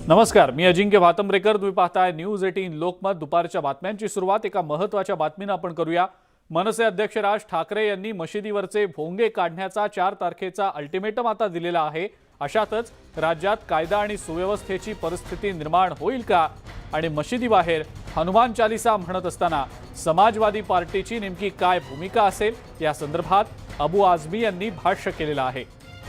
नमस्कार, मी अजिंक्य भातंब्रेकर. तुम्ही पाहताय न्यूज 18 लोकमत. दुपारच्या बातम्यांची सुरुवात एका महत्त्वाच्या बातमीने आपण करूया. मनसे अध्यक्ष राज ठाकरे यांनी मशिदीवरचे भोंगे काढण्याचा 4 तारखेचा अल्टिमेटम आता दिलेला आहे. अशातच राज्यात कायदा आणि सुव्यवस्थेची परिस्थिती निर्माण होईल का आणि मशिदीबाहेर हनुमान चालीसा म्हणत असताना समाजवादी पार्टीची नेमकी काय भूमिका असेल या संदर्भात अबू आझमी यांनी भाष्य केलेलं आहे.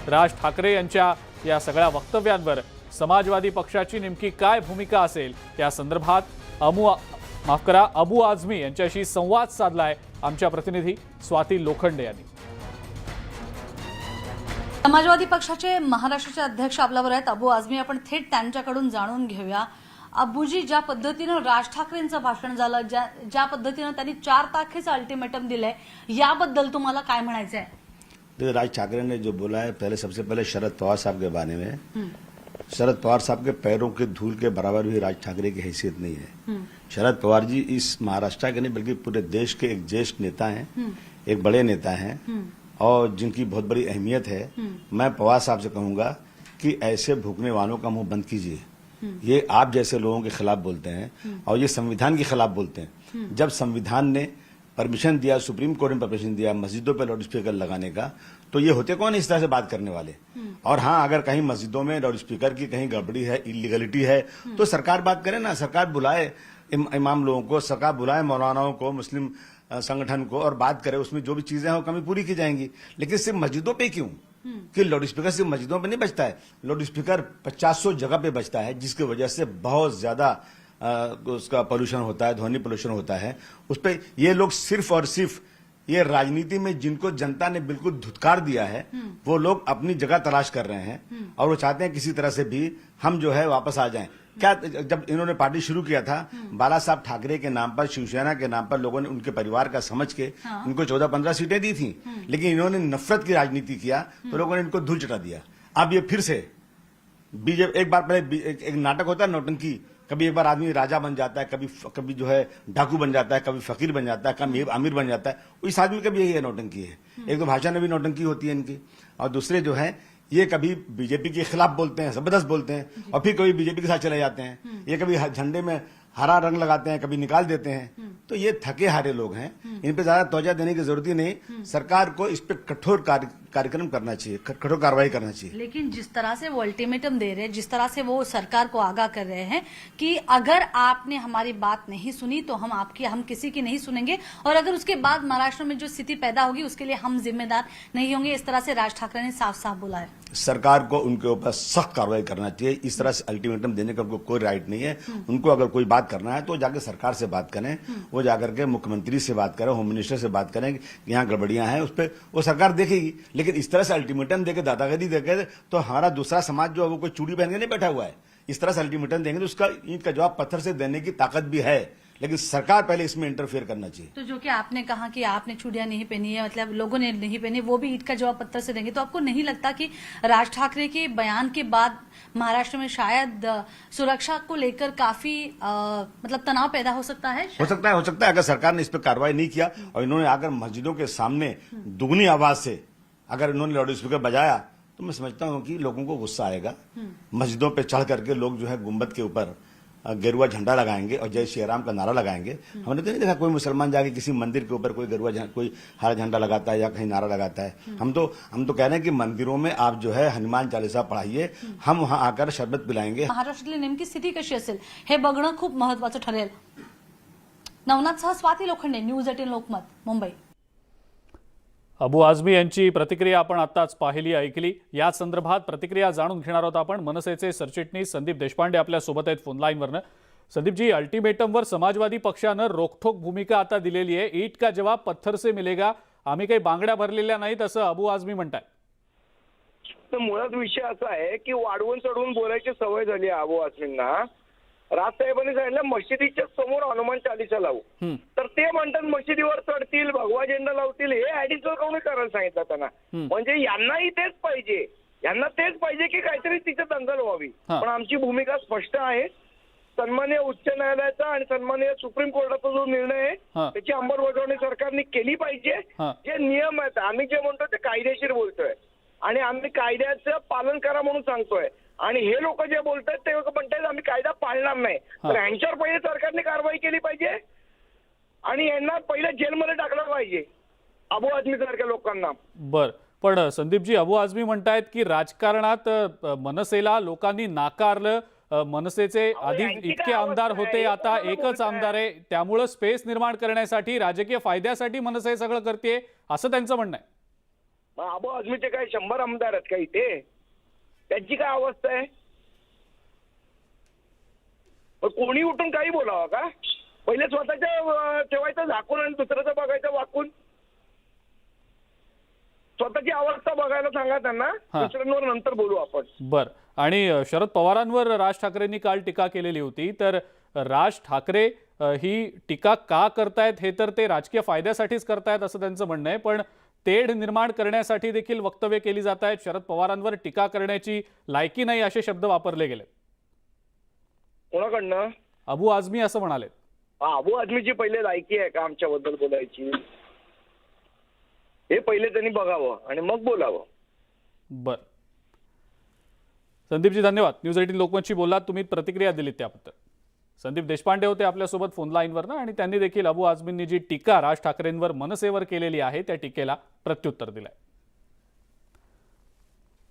राज ठाकरे यांच्या या सगळ्या वक्तव्यांवर समाजवादी पक्षाची नेमकी काय भूमिका असेल या संदर्भात अबू आझमी यांच्याशी संवाद साधलाय आमच्या प्रतिनिधी स्वाती लोखंडे यांनी. समाजवादी पक्षाचे महाराष्ट्राचे अध्यक्ष आपल्यावर आहेत अबू आझमी. आपण थेट त्यांच्याकडून जाणून घेऊया. अबूजी, ज्या पद्धतीनं राज ठाकरेंचं भाषण झालं, ज्या पद्धतीनं त्यांनी 4 तारखेचं अल्टिमेटम दिलंय, याबद्दल तुम्हाला काय म्हणायचं आहे? राज ठाकरे ने जो बोला है, पहले सबसे पहले शरद पवार साहब के बारे में, शरद पवार साहब के पैरों के धूल के बराबर भी राज ठाकरे की हैसियत नहीं है. शरद पवार जी इस महाराष्ट्र के नहीं बल्कि पूरे देश के एक ज्येष्ठ नेता हैं, एक बड़े नेता हैं और जिनकी बहुत बड़ी अहमियत है. मैं पवार साहब से कहूंगा कि ऐसे भूखने वालों का मुंह बंद कीजिए. ये आप जैसे लोगों के खिलाफ बोलते हैं और ये संविधान के खिलाफ बोलते हैं. जब संविधान ने परमिशन दिया, सुप्रीम कोर्ट ने परमिशन दिया मस्जिदों पर लाउड स्पीकर लगाने का, तो ये होते कौन इस तरह से बात करने वाले. और हाँ, अगर कहीं मस्जिदों में लाउड स्पीकर की कहीं गड़बड़ी है, इलीगलिटी है, तो सरकार बात करे ना. सरकार बुलाए इमाम लोगों को, सरकार बुलाए मौलानाओं को, मुस्लिम संगठन को और बात करे. उसमें जो भी चीजें हैं वो कमी पूरी की जाएंगी. लेकिन सिर्फ मस्जिदों पे क्यों? कि लाउड स्पीकर सिर्फ मस्जिदों पे नहीं बजता है. लाउड स्पीकर 50-100 जगह पे बजता है, जिसकी वजह से बहुत ज्यादा उसका पोल्यूशन होता है, ध्वनि पोल्यूशन होता है. उस पर ये लोग सिर्फ और सिर्फ ये राजनीति में जिनको जनता ने बिल्कुल धुतकार दिया है, वो लोग अपनी जगह तलाश कर रहे हैं और वो चाहते हैं किसी तरह से भी हम जो है वापस आ जाएं. क्या जब इन्होंने पार्टी शुरू किया था, बाला साहब ठाकरे के नाम पर, शिवसेना के नाम पर लोगों ने उनके परिवार का समझ के इनको 14-15 सीटें दी थी. लेकिन इन्होंने नफरत की राजनीति किया तो लोगों ने इनको धूल चटा दिया. अब ये फिर से बीजेपी, एक बार पहले एक नाटक होता है नौटंकी, कभी एक बार आदमी राजा बन जाता है, कभी जो है डाकू बन जाता है, कभी फकीर बन जाता है, कभी अमीर बन जाता है. इस आदमी का भी यही है, नौटंकी है. एक तो भाषा में भी नौटंकी होती है इनकी, और दूसरे जो है ये कभी बीजेपी के खिलाफ बोलते हैं, जबरदस्त बोलते हैं, और फिर कभी बीजेपी के साथ चले जाते हैं. ये कभी झंडे में हरा रंग लगाते हैं, कभी निकाल देते हैं. तो ये थके हारे लोग हैं, इन पे ज्यादा तवज्जो देने की जरूरत ही नहीं. सरकार को इस पे कठोर कार्यक्रम करना चाहिए, कठोर कार्रवाई करना चाहिए. लेकिन जिस तरह से वो अल्टीमेटम दे रहे हैं, जिस तरह से वो सरकार को आगाह कर रहे हैं कि अगर आपने हमारी बात नहीं सुनी तो हम किसी की नहीं सुनेंगे, और अगर उसके बाद महाराष्ट्र में जो स्थिति पैदा होगी उसके लिए हम जिम्मेदार नहीं होंगे, इस तरह से राज ठाकरे ने साफ साफ बोला है. सरकार को उनके ऊपर सख्त कार्रवाई करना चाहिए. इस तरह से अल्टीमेटम देने का उनको कोई राइट नहीं है. उनको अगर कोई बात करना है तो जाकर सरकार से बात करें, वो जाकर के मुख्यमंत्री से बात करें, होम मिनिस्टर से बात करें कि यहाँ गड़बड़ियां हैं, उस पर वो सरकार देखेगी. लेकिन इस तरह से अल्टीमेटम देकर, दादागिरी देकर, तो हमारा दूसरा समाज जो है वो कोई चूड़ी पहन के नहीं बैठा हुआ है. इस तरह से अल्टीमेटम देंगे तो उसका ईंट का जवाब पत्थर से देने की ताकत भी है. लेकिन सरकार पहले इसमें इंटरफेयर करना चाहिए. तो जो कि आपने कहा कि आपने चूड़ियां नहीं पहनी है, मतलब लोगों ने नहीं पहनी, वो भी ईंट का जवाब पत्थर से देंगे, तो आपको नहीं लगता कि राज ठाकरे के बयान के बाद महाराष्ट्र में शायद सुरक्षा को लेकर काफी मतलब तनाव पैदा हो सकता है? हो सकता है. अगर सरकार ने इस पर कार्रवाई नहीं किया और इन्होंने आकर मस्जिदों के सामने दुगनी आवाज से अगर इन्होंने लाउड स्पीकर बजाया, तो मैं समझता हूं कि लोगों को गुस्सा आएगा. मस्जिदों पे चढ़ करके लोग जो है गुंबद के ऊपर गेरुआ झंडा लगाएंगे और जय श्री राम का नारा लगाएंगे. हमने तो नहीं देखा कोई मुसलमान जाके किसी मंदिर के ऊपर कोई हरा झंडा लगाता है या कहीं नारा लगाता है. हम तो कह रहे हैं कि मंदिरों में आप जो है हनुमान चालीसा पढ़ाइए, हम वहां आकर शरबत पिलाएंगे. महाराष्ट्रातली नेमकी स्थिती कशी असेल हे बघणं खूप महत्वाचं ठरेल. नवनाथसह स्वाती लोखंडे, न्यूज 18 लोकमत, मुंबई. अबू आझमी यांची प्रतिक्रिया आपण आताच पाहिली, ऐकली. या संदर्भात प्रतिक्रिया जाणून घेणार आहोत आपण. मनसेचे सरचिटणीस संदीप देशपांडे आपल्या सोबत आहेत फोन लाईनवरनं. संदीपजी, अल्टिमेटमवर समाजवादी पक्षानं रोखठोक भूमिका आता दिलेली आहे. ईट का जवाब पत्थर से मिलेगा, आम्ही काही बांगड्या भरलेल्या नाहीत असं अबू आझमी म्हणताय. तर मुळात विषय असा आहे की वाढवून चढवून बोलायची सवय झाली आहे अबू आझमींना. राजसाहेबांनी सांगितलं मशिदीच्या समोर हनुमान चालीसा लावू, तर ते म्हणतात मशिदीवर चढतील, भगवा झेंडा लावतील. हे ऍडिशनल कोणी करायला सांगितलं त्यांना? म्हणजे यांनाही तेच पाहिजे, यांना तेच पाहिजे की काहीतरी तिथे दंगल व्हावी. पण आमची भूमिका स्पष्ट आहे. सन्माननीय उच्च न्यायालयाचा आणि सन्माननीय सुप्रीम कोर्टाचा जो निर्णय आहे त्याची अंमलबजावणी सरकारने केली पाहिजे. जे नियम आहेत, आम्ही जे म्हणतो ते कायदेशीर बोलतोय आणि आम्ही कायद्याचं पालन करा म्हणून सांगतोय. आणि हे लोक जे बोलतात ते म्हणतात पाळणार नाही तर ह्यांच्यावर पहिले सरकारने कारवाई केली पाहिजे आणि यांना पहिले जेलमध्ये टाकलं पाहिजे अबू आझमी सारख्या लोकांना. बर, पण संदीपजी, अबू आझमी म्हणतायत की राजकारणात मनसेला लोकांनी नाकारलं. मनसेचे आधी इतके आमदार होते, आता एकच आमदार आहे, त्यामुळे स्पेस निर्माण करण्यासाठी राजकीय फायद्यासाठी मनसे हे सगळं करते, असं त्यांचं म्हणणं आहे. मग अबू आझमीचे काय 100 आमदार आहेत का इथे? त्यांची काय अवस्था आहे? कोणी उठून काही बोलावं का? पहिले स्वतःच्या ठेवायचं झाकून आणि दुसऱ्याचं बघायचं वाकून. स्वतःची अवस्था बघायला सांगा त्यांना, दुसऱ्यांवर नंतर बोलू आपण. बर, आणि शरद पवारांवर राज ठाकरेंनी काल टीका केलेली होती, तर राज ठाकरे ही टीका का करतायत हे तर ते राजकीय फायद्यासाठीच करतायत असं त्यांचं म्हणणं आहे, पण तेढ निर्माण करण्यासाठी देखील वक्तव्य केली जात आहेत. शरद पवारांवर टीका करण्याची लायकी नाही असे शब्द वापरले गेले. कोणाकडनं? अबू आझमी असं म्हणाले. अबू आझमीची पहिले लायकी आहे का आमच्याबद्दल बोलायची? हे पहिले त्यांनी बघावं आणि मग बोलावं. बर, संदीपजी धन्यवाद. न्यूज 18 लोकमतशी बोललात, तुम्ही प्रतिक्रिया दिलीत त्याबद्दल. संदीप देशपांडे होते आपल्यासोबत फोन लाईनवर आणि त्यांनी देखील अबू आझमींनी जी टीका राज ठाकरेंवर मनसेवर केलेली आहे त्या टीकेला प्रत्युत्तर दिलंय.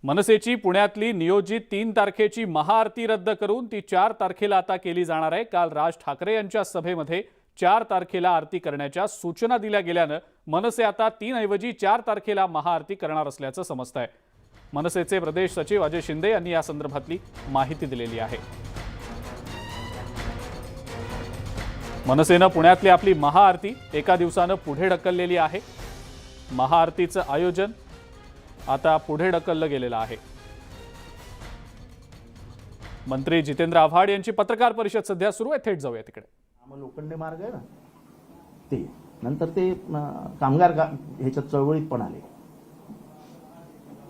मनसेची पुण्यातली नियोजित 3 तारखेची महाआरती रद्द करून ती 4 तारखेला आता केली जाणार आहे. काल राज ठाकरे यांच्या सभेमध्ये 4 तारखेला आरती करण्याच्या सूचना दिल्या गेल्यानं मनसे आता 3 ऐवजी 4 तारखेला महाआरती करणार असल्याचं समजतंय. मनसेचे प्रदेश सचिव अजय शिंदे यांनी या संदर्भातली माहिती दिलेली आहे. मनसेनं पुण्यातली आपली महाआरती एका दिवसानं पुढे ढकललेली आहे. महाआरतीचं आयोजन आता पुढे ढकललं गेलेलं आहे. मंत्री जितेंद्र आव्हाड यांची पत्रकार परिषद सध्या सुरू आहे, थेट जाऊया तिकडे. लोखंडे मार्ग आहे ना, ते नंतर ते कामगार ह्याच्यात चळवळीत पण आले.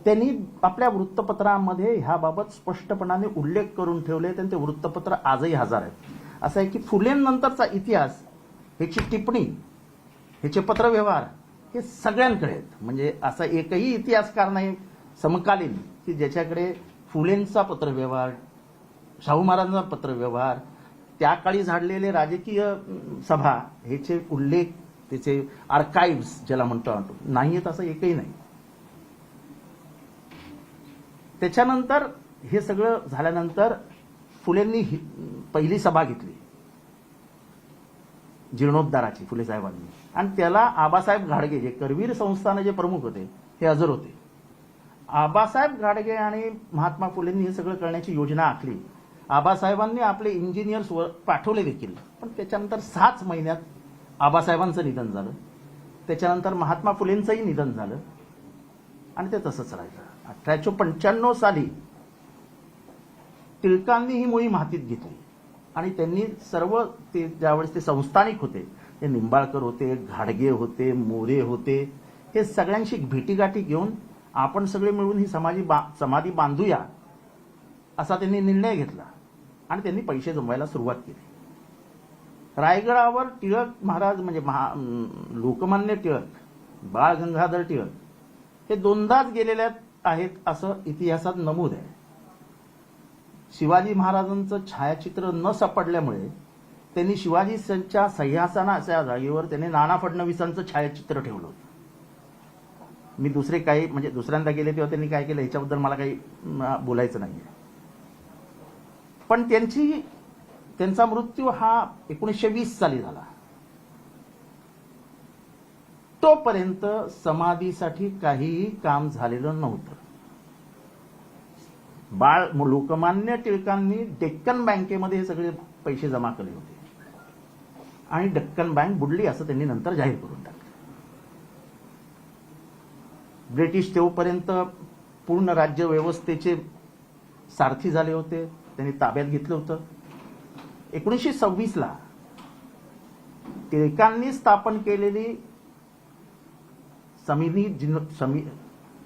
त्यांनी आपल्या वृत्तपत्रामध्ये ह्याबाबत स्पष्टपणाने उल्लेख करून ठेवले. त्यांचे वृत्तपत्र आजही हजर आहेत. असं आहे की फुलेंनंतरचा इतिहास, ह्याची टिप्पणी, ह्याचे पत्रव्यवहार हे सगळ्यांकडे आहेत. म्हणजे असा एकही इतिहासकार नाही समकालीन की ज्याच्याकडे फुलेंचा पत्रव्यवहार, शाहू महाराजांचा पत्रव्यवहार, त्या काळी झाडलेले राजकीय सभा, ह्याचे उल्लेख, त्याचे आर्काइव्स ज्याला म्हणतो नाही आहेत, असं एकही नाही. त्याच्यानंतर हे सगळं झाल्यानंतर फुलेंनी पहिली सभा घेतली जीर्णोद्धाराची फुले साहेबांनी, आणि त्याला आबासाहेब घाडगे जे करवीर संस्थान जे प्रमुख होते हे हजर होते. आबासाहेब घाडगे आणि महात्मा फुलेंनी हे सगळं करण्याची योजना आखली. आबासाहेबांनी आपले इंजिनियर्स पाठवले देखील, पण त्याच्यानंतर 6च महिन्यात आबासाहेबांचं निधन झालं. त्याच्यानंतर महात्मा फुलेंचंही निधन झालं आणि ते तसंच राहिलं. 1895 साली टिळकांनी ही मोहीम हातीत घेतली आणि त्यांनी सर्व ते ज्यावेळेस ते संस्थानिक होते, ते निंबाळकर होते, घाडगे होते, मोरे होते, हे सगळ्यांशी भेटीगाठी घेऊन आपण सगळे मिळून ही समाधी बांधूया असा त्यांनी निर्णय घेतला आणि त्यांनी पैसे जमवायला सुरुवात केली. रायगडावर टिळक महाराज म्हणजे लोकमान्य टिळक, बाळ गंगाधर टिळक हे 2दाच गेलेले आहेत असं इतिहासात नमूद आहे. शिवाजी महाराजांचं छायाचित्र न सापडल्यामुळे त्यांनी शिवाजीच्या सह्यासनाच्या जागेवर त्यांनी नाना फडणवीसांचं छायाचित्र ठेवलं होतं. मी दुसरे काही म्हणजे दुसऱ्यांदा गेले तेव्हा त्यांनी काय केलं ह्याच्याबद्दल मला काही बोलायचं नाहीये. पण त्यांचा मृत्यू हा 1920 साली झाला. तोपर्यंत समाधीसाठी काहीही काम झालेलं नव्हतं. लोकमान्य टिळकांनी डेक्कन बँकेमध्ये हे सगळे पैसे जमा केले होते आणि डेक्कन बँक बुडली असं त्यांनी नंतर जाहीर करून टाकलं. ब्रिटिश तेव्हापर्यंत पूर्ण राज्य व्यवस्थेचे सारथी झाले होते, त्यांनी ताब्यात घेतलं होतं. 1926 ला टिळकांनी स्थापन केलेली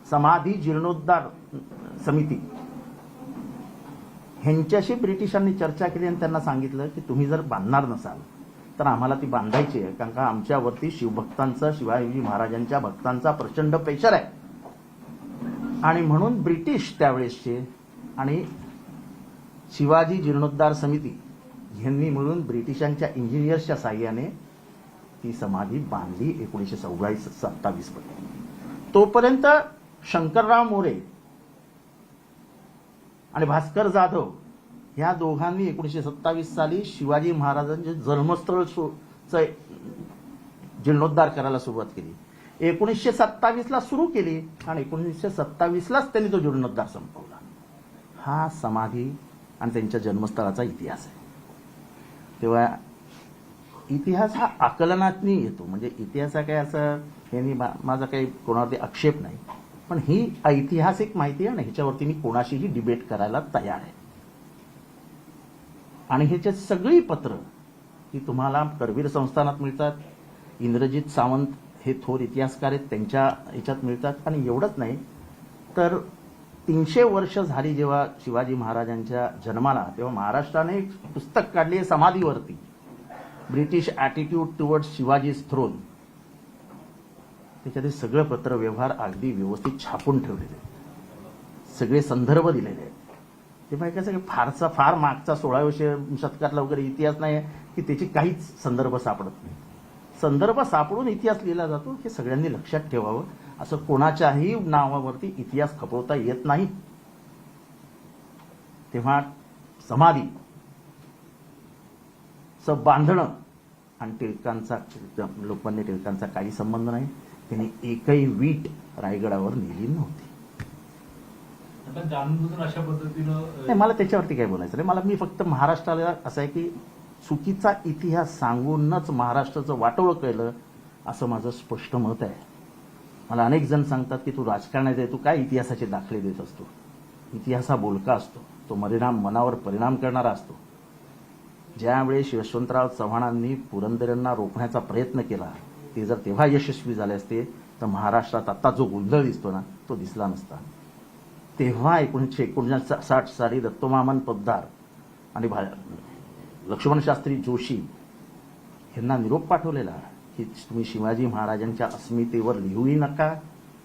समाधी जीर्णोद्धार समिती ह्यांच्याशी ब्रिटिशांनी चर्चा केली आणि त्यांना सांगितलं की तुम्ही जर बांधणार नसाल तर आम्हाला ती बांधायची आहे, कारण का आमच्यावरती शिवभक्तांचा, शिवाजी महाराजांच्या भक्तांचा प्रचंड प्रेशर आहे. आणि म्हणून ब्रिटिश त्यावेळेसचे आणि शिवाजी जीर्णोद्धार समिती यांनी मिळून ब्रिटिशांच्या इंजिनियर्सच्या साह्याने ती समाधी बांधली 1927 पर्यंत. तोपर्यंत शंकरराव मोरे आणि भास्कर जाधव या दोघांनी 1927 साली शिवाजी महाराजांचे जन्मस्थळ जीर्णोद्धार करायला सुरुवात केली. 1927ला सुरू केली आणि 1927लाच त्यांनी तो जीर्णोद्धार संपवला. हा समाधी आणि त्यांच्या जन्मस्थळाचा इतिहास आहे. तेव्हा इतिहास हा आकलनातनी येतो. म्हणजे इतिहास हा काय असं यांनी माझा काही कोणावरती आक्षेप नाही, पण ही ऐतिहासिक माहिती आहे आणि ह्याच्यावरती मी कोणाशीही डिबेट करायला तयार आहे. आणि ह्याची सगळी पत्र ही तुम्हाला करवीर संस्थानात मिळतात. इंद्रजित सावंत हे थोर इतिहासकार आहेत, त्यांच्या ह्याच्यात मिळतात. आणि एवढंच नाही तर 300 वर्ष झाली जेव्हा शिवाजी महाराजांच्या जन्माला, तेव्हा महाराष्ट्राने एक पुस्तक काढली आहे समाधीवरती, British attitude towards Shivaji's throne. त्याच्यात सगळं पत्र व्यवहार अगदी व्यवस्थित छापून ठेवलेले आहेत, सगळे संदर्भ दिलेले आहेत. तेव्हा कसं फार मागचा 16व्या शतकातला वगैरे इतिहास नाही की त्याची काहीच संदर्भ सापडत नाही. संदर्भ सापडून इतिहास लिहिला जातो हे सगळ्यांनी लक्षात ठेवावं. असं कोणाच्याही नावावरती इतिहास खपवता येत नाही. तेव्हा समाधी बांधणं आणि टिळकांचा, लोकमान्य टिळकांचा काही संबंध नाही. त्यांनी एकही वीट रायगडावर नेली नव्हती. अशा पद्धतीनं नाही, मला त्याच्यावरती काय बोलायचं नाही. मी फक्त महाराष्ट्राला असं आहे की चुकीचा इतिहास सांगूनच महाराष्ट्राचं वाटोळं केलं असं माझं स्पष्ट मत आहे. मला अनेक जण सांगतात की तू राजकारणात आहे, तू काय इतिहासाचे दाखले देत असतो. इतिहास हा बोलका असतो, तो मनावर परिणाम करणारा असतो. ज्यावेळी यशवंतराव चव्हाणांनी पुरंदरेंना रोखण्याचा प्रयत्न केला, ते जर तेव्हा यशस्वी झाले असते तर महाराष्ट्रात आता जो गोंधळ दिसतो ना तो दिसला नसता. तेव्हा 1959 साली दत्तोमामन पोद्दार आणि लक्ष्मण शास्त्री जोशी यांना निरोप पाठवलेला की तुम्ही शिवाजी महाराजांच्या अस्मितेवर लिहूही नका,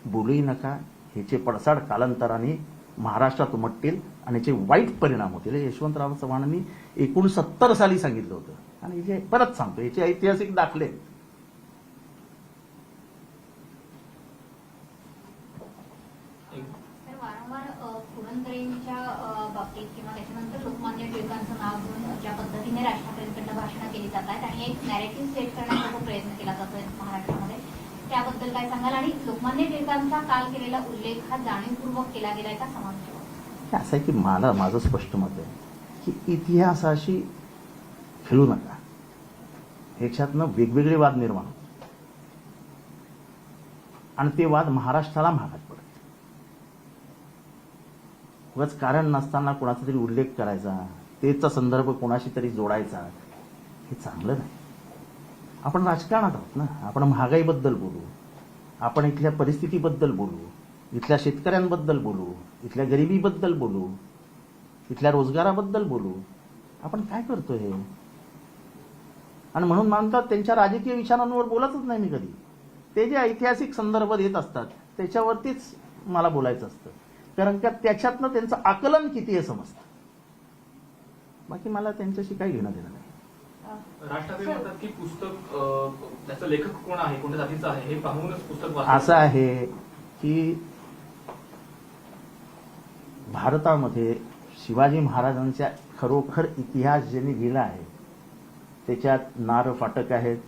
बोलूही नका. ह्याचे पडसाद कालांतराने महाराष्ट्रात उमटतील आणि याचे वाईट परिणाम होतील. यशवंतराव चव्हाणांनी 1969 साली सांगितलं होतं आणि जे परत सांगतो याचे ऐतिहासिक दाखले. पुरंदरेंच्या बाबतीत किंवा त्याच्यानंतर लोकमान्य टिळकांचं नाव घेऊन ज्या पद्धतीने राज ठाकरेंकडनं भाषणं केली जात आहेत आणि एक नॅरेटिव्ह सेट करण्याचा जो प्रयत्न केला जातोय महाराष्ट्रामध्ये, त्याबद्दल काय सांगाल? आणि लोकमान्य टिळकांचा काल केलेला उल्लेख हा जाणीवपूर्वक केला गेलाय का समाज? असं आहे की माझं स्पष्ट मत आहे की इतिहासाशी खेळू नका. ह्याच्यातनं वेगवेगळे वाद निर्माण होतात आणि ते वाद महाराष्ट्राला महागात पडतात. उगाच कारण नसताना कोणाचा तरी उल्लेख करायचा, त्याचा संदर्भ कोणाशी तरी जोडायचा, हे चांगलं नाही. आपण राजकारणात आहोत ना. आपण महागाईबद्दल बोलू, आपण इथल्या परिस्थितीबद्दल बोलू, इथल्या शेतकऱ्यांबद्दल बोलू, इथल्या गरिबीबद्दल बोलू, इथल्या रोजगाराबद्दल बोलू. आपण काय करतोय हे? आणि म्हणून मानतात त्यांच्या राजकीय विचारांवर बोलतच नाही मी कधी. ते जे ऐतिहासिक संदर्भ देत असतात त्याच्यावरतीच मला बोलायचं असतं, कारण का त्याच्यातनं त्यांचं आकलन किती आहे समजतं. बाकी मला त्यांच्याशी काही घेणं देणं नाही. राज ठाकरे म्हणतात की पुस्तक त्याचा लेखक कोण आहे, कोणत्या जातीचा आहे हे पाहूनच पुस्तक असं आहे की भारतामध्ये शिवाजी महाराजांचा खरोखर इतिहास ज्यांनी लिहिला आहे त्याच्यात नार फाटक आहेत,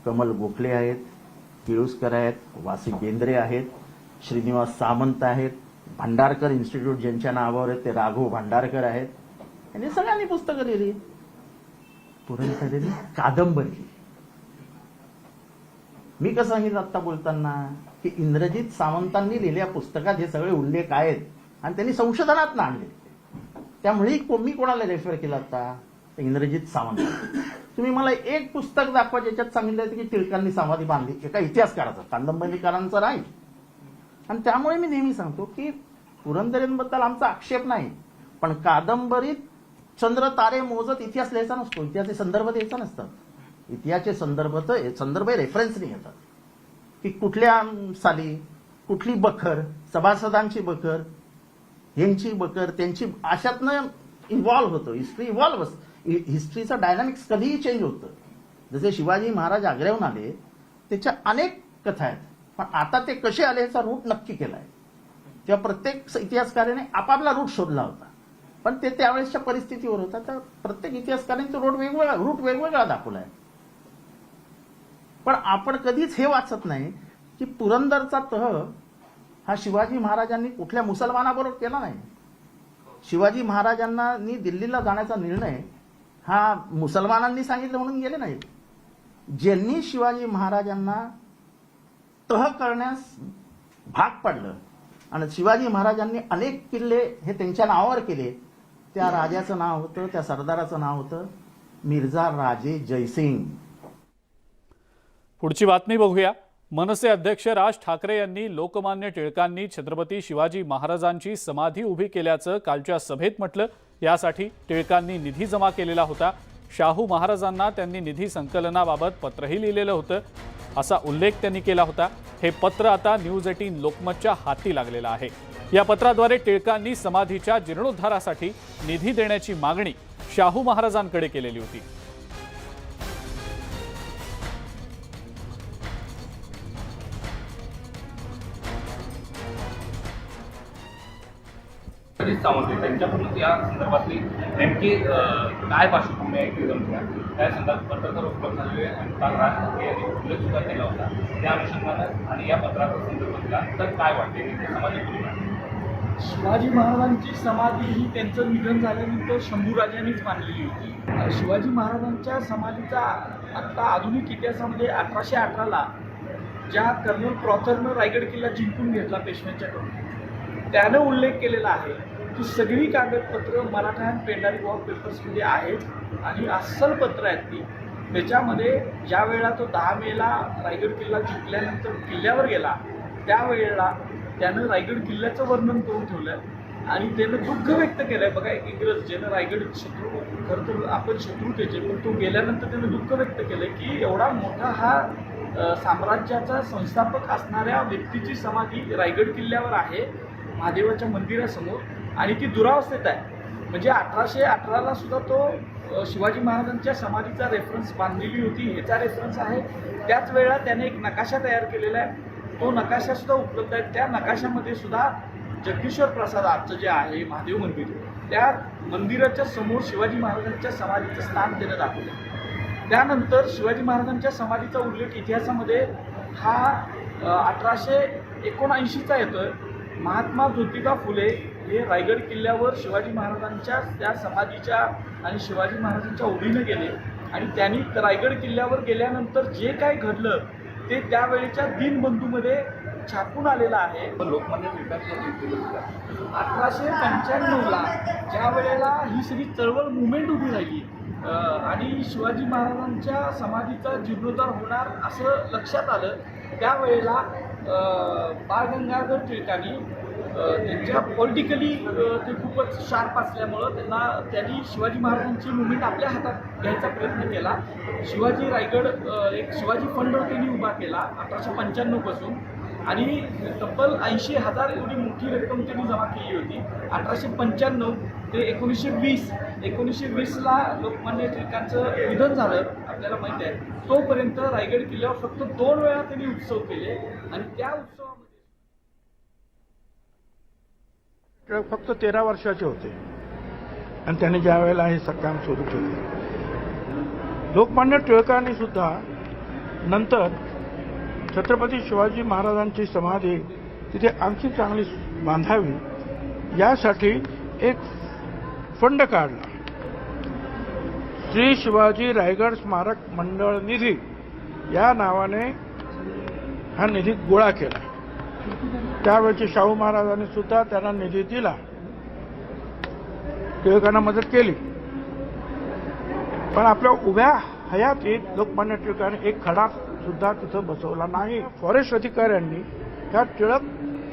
कमल गोखले आहेत, किळुस्कर आहेत, वासी बेंद्रे आहेत, श्रीनिवास सामंत आहेत, भांडारकर इन्स्टिट्यूट ज्यांच्या नावावर आहेत ते राघव भांडारकर आहेत. यांनी सगळ्यांनी पुस्तकं लिहिली. पुरंदरेंनी कादंबरी लिहिली. मी कसं सांगितलं आत्ता बोलताना की इंद्रजित सावंतांनी लिहिलेल्या पुस्तकात हे सगळे उल्लेख आहेत आणि त्यांनी संशोधनात आणले. त्यामुळे मी कोणाला रेफर केला आता? इंद्रजित सावंत. तुम्ही मला एक पुस्तक दाखवा ज्याच्यात सांगितलं की टिळकांनी समाधी बांधली, एका इतिहासकाराचा, कादंबरीकारांचा नाही. आणि त्यामुळे मी नेहमी सांगतो की पुरंदरेंबद्दल आमचा आक्षेप नाही, पण कादंबरीत चंद्र तारे मोजत इतिहास लिहायचा नसतो, इतिहासाचे संदर्भ द्यायचा नसतात. इतिहासाचे संदर्भ रेफरन्सने येतात की कुठल्या साली कुठली बखर, सभासदांची बखर, यांची बखर, त्यांची, अशातनं इव्हॉल्व्ह होतं, हिस्ट्री इव्हॉल्व्ह असतं, हिस्ट्रीचं डायनामिक्स कधीही चेंज होतं. जसे शिवाजी महाराज आग्र्याहून आले त्याच्या अनेक कथा आहेत, पण आता ते कसे आले याचा रूट नक्की केलाय. तेव्हा प्रत्येक इतिहासकाराने आपापला रूट शोधला होता, पण ते त्यावेळेसच्या परिस्थितीवर होता. तर प्रत्येक इतिहासकारांचा रूट वेगवेगळा दाखवलाय. पण आपण कधीच हे वाचत नाही की पुरंदरचा तह हा शिवाजी महाराजांनी कुठल्या मुसलमानाबरोबर केला नाही. शिवाजी महाराजांना दिल्लीला जाण्याचा निर्णय हा मुसलमानांनी सांगितलं म्हणून गेले नाहीत. ज्यांनी शिवाजी महाराजांना तह करण्यास भाग पडलं आणि शिवाजी महाराजांनी अनेक किल्ले हे त्यांच्या नावावर केले, त्या राजाचं नाव होतं, त्या सरदाराचं नाव होतं मिर्झा राजे जयसिंग. पुढची बातमी बघूया. मनसे अध्यक्ष राज ठाकरे यांनी लोकमान्य टिळकांनी छत्रपती शिवाजी महाराजांची समाधी उभी केल्याचं कालच्या सभेत म्हटलं. यासाठी टिळकांनी निधी जमा केलेला होता. शाहू महाराजांना त्यांनी निधी संकलनाबाबत पत्रही लिहिलेलं होतं, असा उल्लेख त्यांनी केला होता. हे पत्र आता न्यूज 18 लोकमतच्या हाती लागलेलं आहे. या पत्राद्वारे टिळकांनी समाधीच्या जीर्णोद्धारासाठी निधी देण्याची मागणी शाहू महाराजांकडे केलेली होती. सावंत त्यांच्याकडून या संदर्भातली नेमकी काय पार्श्वभूमी आहे टिळकांच्या त्या संदर्भात पत्रकार उपलब्ध झालेले आणि काल राज ठाकरे यांनी उल्लेख सुद्धा केला होता. त्या अनुषंगानं आणि या पत्राचा संदर्भातला तर काय वाटते समाधी शिवाजी महाराजांची समाधी ही त्यांचं निधन झाल्यानंतर शंभूराजांनीच बांधलेली होती. शिवाजी महाराजांच्या समाधीचा आत्ता आधुनिक इतिहासामध्ये 1818ला ज्या कर्नल प्रॉथरनं रायगड किल्ला जिंकून घेतला पेशव्यांच्याकडून, त्यानं उल्लेख केलेला आहे की सगळी कागदपत्र मराठा अँड पेंढारी वॉर पेपर्समध्ये आहेत आणि अस्सल पत्र आहेत ती. त्याच्यामध्ये ज्या वेळेला तो 10 मेला रायगड किल्ला जिंकल्यानंतर किल्ल्यावर गेला त्यावेळेला त्यानं रायगड किल्ल्याचं वर्णन करून ठेवलं आणि त्यानं दुःख व्यक्त केलंय. बघा, एक इंग्रज ज्यानं रायगड शत्रू, खरं तर आपण शत्रू त्याचे, पण तो गेल्यानंतर त्यानं दुःख व्यक्त केलंय की एवढा मोठा हा साम्राज्याचा संस्थापक असणाऱ्या व्यक्तीची समाधी रायगड किल्ल्यावर आहे महादेवाच्या मंदिरासमोर आणि ती दुरावस्थेत आहे. म्हणजे 1818ला सुद्धा तो शिवाजी महाराजांच्या समाधीचा रेफरन्स बांधलेली होती, ह्याचा रेफरन्स आहे. त्याच वेळेला त्याने एक नकाशा तयार केलेला आहे, तो नकाशा सुद्धा उपलब्ध आहे. त्या नकाशामध्ये सुद्धा जगदीश्वर प्रसाद आजचं जे आहे महादेव मंदिर, त्या मंदिराच्या समोर शिवाजी महाराजांच्या समाधीचं स्थान त्यानं दाखवलं. त्यानंतर शिवाजी महाराजांच्या समाधीचा उल्लेख इतिहासामध्ये हा 1879चा येतोय. महात्मा ज्योतिबा फुले हे रायगड किल्ल्यावर शिवाजी महाराजांच्या त्या समाधीच्या आणि शिवाजी महाराजांच्या ओढीनं गेले आणि त्यांनी रायगड किल्ल्यावर गेल्यानंतर जे काही घडलं ते त्यावेळेच्या दीनबंधूमध्ये छापून आलेलं आहे. लोकमान्य टिळकांच्या 1895ला ज्या वेळेला ही सगळी चळवळ मुवमेंट उभी राहिली आणि शिवाजी महाराजांच्या समाधीचा जीर्णोद्धार होणार असं लक्षात आलं, त्यावेळेला बाळ गंगाधर टिळकांनी त्यांच्या पॉलिटिकली ते खूपच शार्प असल्यामुळं त्यांनी शिवाजी महाराजांची मुवमेंट आपल्या हातात घ्यायचा प्रयत्न केला. शिवाजी रायगड एक शिवाजी फंड त्यांनी उभा केला 1895 पासून आणि तब्बल 80,000 एवढी मोठी रक्कम त्यांनी जमा केली होती. 1895 ते 1920ला लोकमान्य टिळकांचं निधन झालं आपल्याला माहिती आहे. तोपर्यंत रायगड किल्ल्यावर फक्त 2 वेळा त्यांनी उत्सव केले आणि त्या उत्सवामध्ये टिळक फक्त 13 वर्षाचे होते आणि त्याने ज्या वेळेला हे काम सुरू केलं. लोकमान्य टिळकांनी सुद्धा नंतर छत्रपती शिवाजी महाराजांची समाधी तिथे आणखी चांगली बांधावी यासाठी एक फंड काढला. श्री शिवाजी रायगड स्मारक मंडळ निधी या नावाने हा निधी गोळा केला. त्यावेळेचे शाहू महाराजांनी सुद्धा त्यांना निधी दिला, टिळकांना मदत केली. पण आपल्या उभ्या हयातीत लोकमान्य टिळकांनी एक खडा सुद्धा तिथं बसवला नाही. फॉरेस्ट अधिकाऱ्यांनी त्या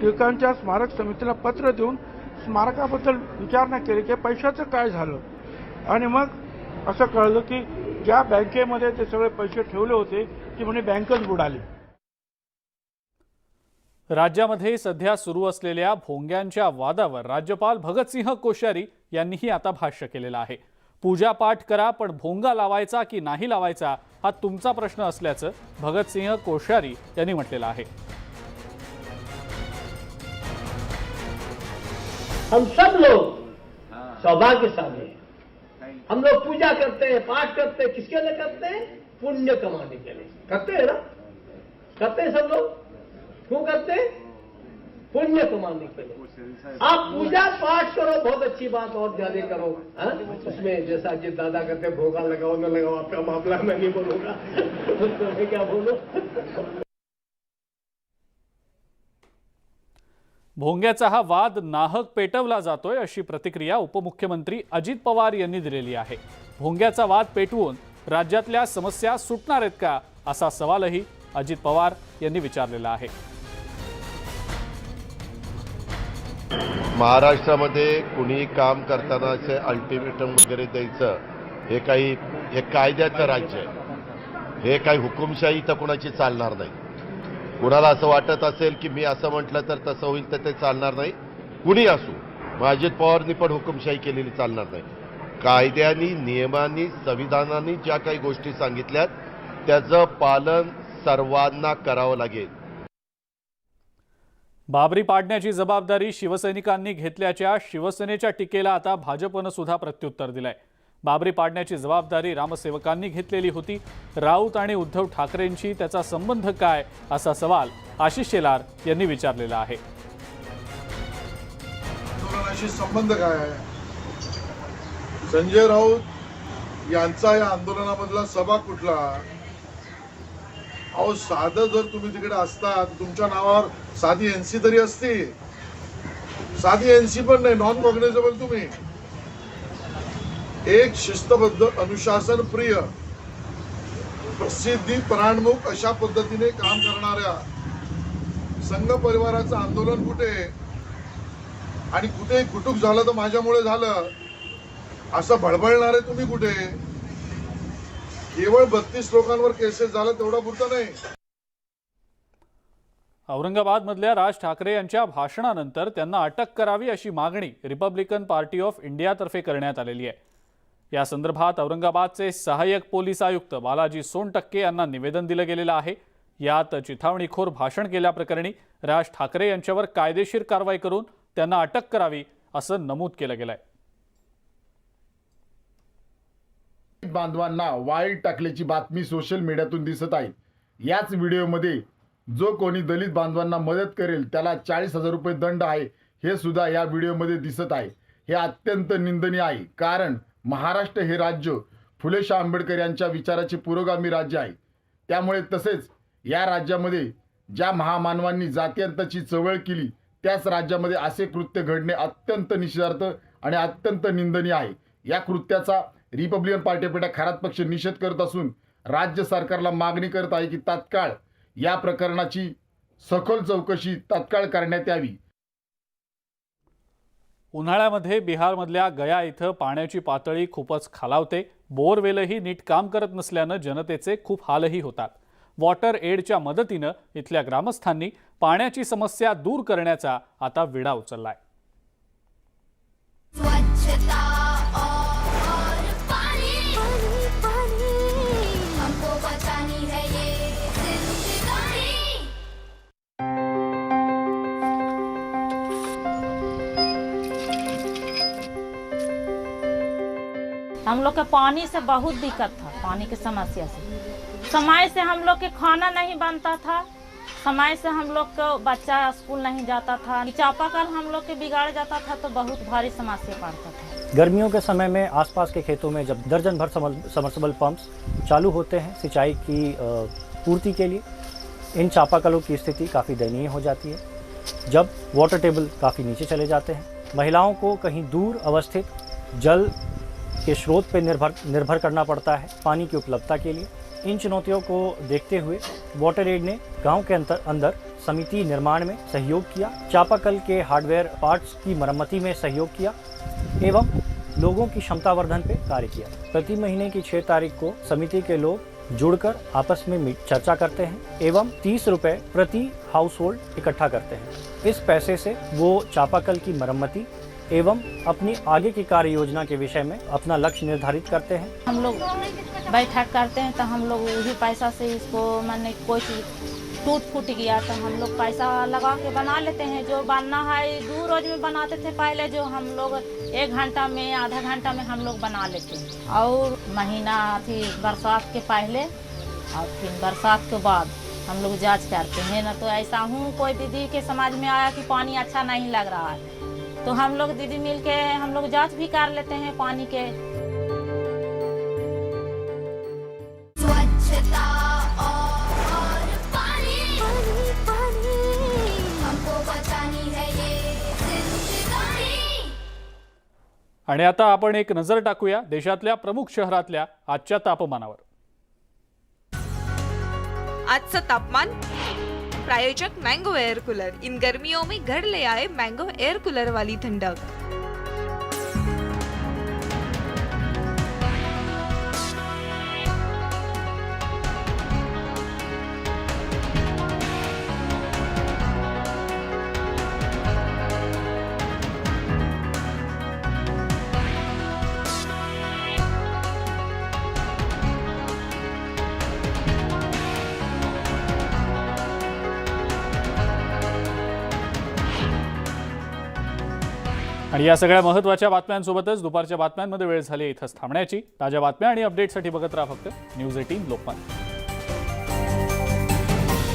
टिळकांच्या स्मारक समितीला पत्र देऊन स्मारकाबद्दल विचारणा केली की पैशाचं काय झालं, आणि मग असं कळलं की ज्या बँकेमध्ये ते सगळे पैसे ठेवले होते ती म्हणजे बँकच बुडाली. राज्यामध्ये सध्या सुरू असलेल्या भोंग्यांच्या वादावर राज्यपाल भगतसिंह कोश्यारी यांनीही आता भाष्य केलेलं आहे. पूजापाठ करा, पण भोंगा लावायचा की नाही लावायचा हा तुमचा प्रश्न असल्याचं भगतसिंह कोश्यारी यांनी म्हटलेलं आहे. हम सब लोग सौभाग्यशाली हैं. हम लोग पूजा करते हैं, पाठ करते हैं, किसके लिए करते हैं? पुण्य कमाने के लिए करते हैं ना. करते हैं सब लोग. क्यों करते हैं? पुण्य कमाने के लिए. आप पूजा पाठ करो, बहुत अच्छी बात, और ज्यादा करो. उसमें जैसा कि दादा कहते भोगा लगाओ न लगाओ, आपका मामला मैं नहीं बोलूंगा. तो मैं क्या बोलूं. भोंग्याचा हा वाद नाहक पेटवला जातोय अशी प्रतिक्रिया उपमुख्यमंत्री अजित पवार यांनी दिलेली आहे. भोंग्याचा वाद पेटवून राज्यातल्या समस्या सुटणार आहेत का असा सवालही अजित पवार यांनी विचारलेला आहे. महाराष्ट्रामध्ये कुणी काम करताना असे अल्टिमेटम वगैरे द्यायचं हे कायद्याचं राज्य आहे. हे काही हुकुमशाही तर कुणाची चालणार नाही. कुणाला असं वाटत असेल की मी असं म्हटलं तर तसं होईल तर ते चालणार नाही. कुणी असो, अजित पवारनी पण हुकुमशाही केलेली चालणार नाही. कायद्यानी, नियमांनी, संविधानाने ज्या काही गोष्टी सांगितल्यात त्याचं पालन सर्वांना करावं लागेल. बाबरी पाडण्याची जबाबदारी शिवसैनिकांनी घेतल्याच्या शिवसेनेच्या टीकेला आता भाजपनं सुद्धा प्रत्युत्तर दिलंय. बाबरी पाडण्याची जबाबदारी रामसेवकांनी घेतलेली होती. राऊत आणि उद्धव ठाकरेंशी त्याचा संबंध काय असा सवाल आशिष शेलार यांनी विचारलेला आहे. आंदोलनाशी संबंध काय आहे? संजय राऊत यांचा या आंदोलनामधला सहभाग कुठला? अहो, साधं जर तुम्ही तिकडे असतात, तुमच्या नावावर साधी एनसी तरी असती. साधी एनसी पण नाही, नॉन कॉग्निझेबल. तुम्ही एक शिस्तबद्ध, अनुशासन प्रिय, प्रसिद्धी पराणमुख अशा पद्धतीने काम करणाऱ्या संघ परिवाराचं आंदोलन कुठे आणि कुठे कुटुक झालं तर माझ्यामुळे झालं असं बळबळणारे तुम्ही कुठे? केवळ 32 लोकांवर केसेस झालं तेवढा पुरतं नाही. औरंगाबादमधल्या राज ठाकरे यांच्या भाषणानंतर त्यांना अटक करावी अशी मागणी रिपब्लिकन पार्टी ऑफ इंडियातर्फे करण्यात आलेली आहे. या संदर्भात औरंगाबादचे सहाय्यक पोलीस आयुक्त बालाजी सोनटक्के यांना निवेदन दिलं गेलेलं आहे. यात चिथावणीखोर भाषण केल्याप्रकरणी राज ठाकरे यांच्यावर कायदेशीर कारवाई करून त्यांना अटक करावी असं नमूद केलं गेलंय. बांधवांना वाळीत टाकल्याची बातमी सोशल मीडियातून दिसत आहे. याच व्हिडिओमध्ये जो कोणी दलित बांधवांना मदत करेल त्याला 40,000 रुपये दंड आहे हे सुद्धा या व्हिडिओमध्ये दिसत आहे. हे अत्यंत निंदनीय आहे, कारण महाराष्ट्र हे राज्य फुले शाह आंबेडकर यांच्या विचाराचे पुरोगामी राज्य आहे. त्यामुळे तसेच या राज्यामध्ये ज्या महामानवांनी जातीयंताची चळवळ केली त्याच राज्यामध्ये असे कृत्य घडणे अत्यंत निषेधार्थ आणि अत्यंत निंदनीय आहे. या कृत्याचा Republican party of India Kharat पक्ष निषेध करत असून राज्य सरकारला मागणी करत आहे की तात्काळ या प्रकरणाची सखोल चौकशी तात्काळ करण्यात यावी. उन्हाळ्यामध्ये बिहारमधल्या गया इथं पाण्याची पातळी खूपच खालावते. बोरवेलही नीट काम करत नसल्यानं जनतेचे खूप हालही होतात. वॉटर एडच्या मदतीनं इथल्या ग्रामस्थांनी पाण्याची समस्या दूर करण्याचा आता विडा उचललाय. हम लोग के पानी से बहुत दिक्कत था. पानी की समस्या से समय से हम लोग के खाना नहीं बनता था. समय से हम लोग को बच्चा स्कूल नहीं जाता था. चापाकल हम लोग के बिगाड़ जाता था तो बहुत भारी समस्या पड़ता था. गर्मियों के समय में आसपास के खेतों में जब दर्जन भर सबमर्सिबल पंप्स चालू होते हैं सिंचाई की पूर्ति के लिए, इन चापाकलों की स्थिति काफ़ी दयनीय हो जाती है. जब वाटर टेबल काफ़ी नीचे चले जाते हैं, महिलाओं को कहीं दूर अवस्थित जल के स्रोत पर निर्भर करना पड़ता है पानी की उपलब्धता के लिए. इन चुनौतियों को देखते हुए वाटर एड ने गांव के अंदर समिति निर्माण में सहयोग किया, चापाकल के हार्डवेयर पार्ट्स की मरम्मती में सहयोग किया एवं लोगों की क्षमतावर्धन पे कार्य किया. प्रति महीने की 6 तारीख को समिति के लोग जुड़कर आपस में चर्चा करते हैं एवं 30 रुपये प्रति हाउस होल्ड इकट्ठा करते हैं. इस पैसे से वो चापाकल की मरम्मति एवं अपनी आगे की कार्य योजना के विषय में अपना लक्ष्य निर्धारित करते हैं। हम लोग बैठक करते हैं तो हम लोग वही पैसा से इसको माने कोई चीज टूट फूट गया तो हम लोग पैसा लगा के बना लेते हैं। जो बनना है 2 रोज में बनाते थे पहले, जो हम लोग 1 घंटा में आधा घंटा में हम लोग बना लेते हैं। और महीना थी बरसात के पहले और फिर बरसात के बाद हम लोग जांच करते हैं। ना तो ऐसा हूँ कोई दीदी के समाज में आया कि पानी अच्छा नहीं लग रहा है तो हम लोग दीदी मिलके हम लोग जांच भी कर लेते हैं पानी के। स्वच्छता और पानी हमको बचानी है ये जिंदगानी। आणि आता आपण एक नजर टाकूया देशातल्या प्रमुख शहरातल्या आजच्या तापमानावर। आजचं तापमान प्रायोजक मैंगो एयर कूलर। इन गर्मियों में घर ले आए मैंगो एयर कूलर वाली ठंडक। आणि या सगळ्या महत्त्वाच्या बातम्यांसोबतच दुपारच्या बातम्यांमध्ये वेळ झाली इथंच थांबण्याची। ताज्या बातम्या आणि अपडेटसाठी बघत राहा फक्त न्यूज 18 लोकमत।